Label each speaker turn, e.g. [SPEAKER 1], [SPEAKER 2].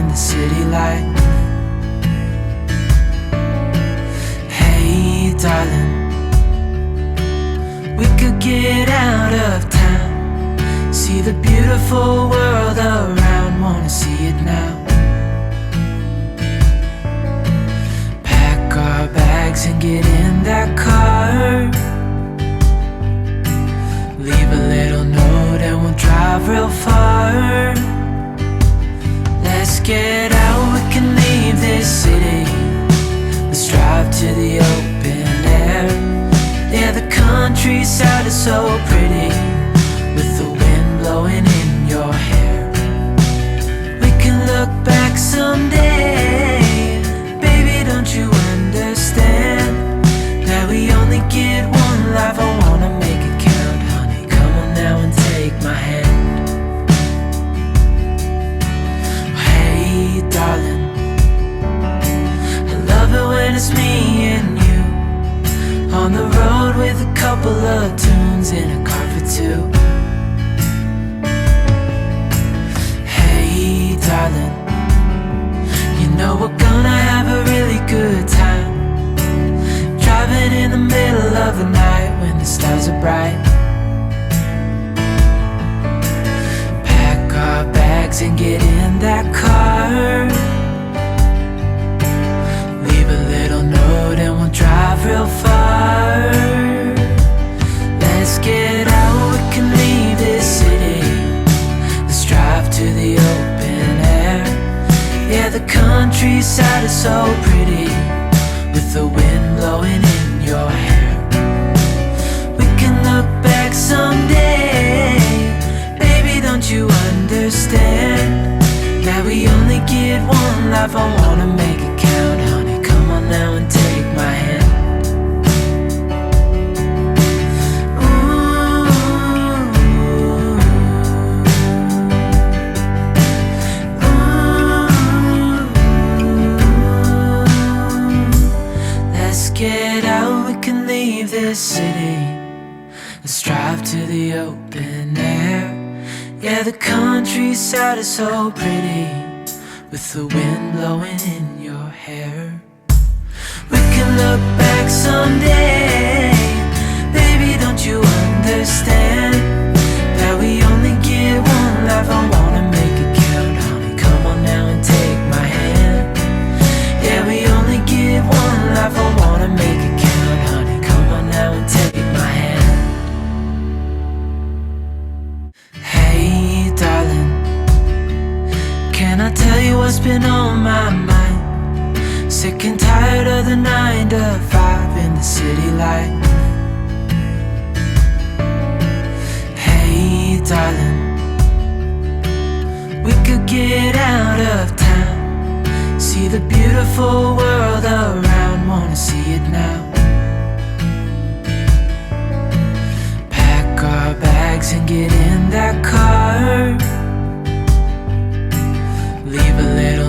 [SPEAKER 1] in the city light. Hey darling, we could get out of town, see the beautiful world around, wanna see it now. Pack our bags and get in that car, leave a little note and we'll drive real far. Let's get out, we can leave this city, let's drive to the open air. Yeah, the countryside is so pretty, with the wind blowing in your hair. We can look back someday, baby, don't you understand that we only get one life? I wanna make it count, honey, come on now and take my hand. Hey darling, I love it when it's me and you, on the road with a couple of tunes in a car for two. Hey darling, you know we're gonna have a really good time, driving in the middle of the night when the stars are bright. Pack our bags and get in that car, leave a little note and we'll drive real far. Let's get out, we can leave this city, let's drive to the open air. Yeah, the countryside is so pretty, with the wind blowing in your hair. We can look back someday, baby, don't you understand that we only get one life? I wanna make it count, honey, come on now and take my hand. Get out, we can leave this city, let's drive to the open air. Yeah, the countryside is so pretty, with the wind blowing in your hair. We can look back someday, baby, don't you understand that we only get one life? I wanna make it count, honey, come on now and take my hand. Yeah, we only get one life, I wanna make it count, honey, come on now and take my hand. Hey darling, can I tell you what's been on my mind? Sick and tired of the 9 to 5 in the city light. Hey darling, we could get out of town, see the beautiful world around, wanna see it now. Pack our bags and get in that car, leave a little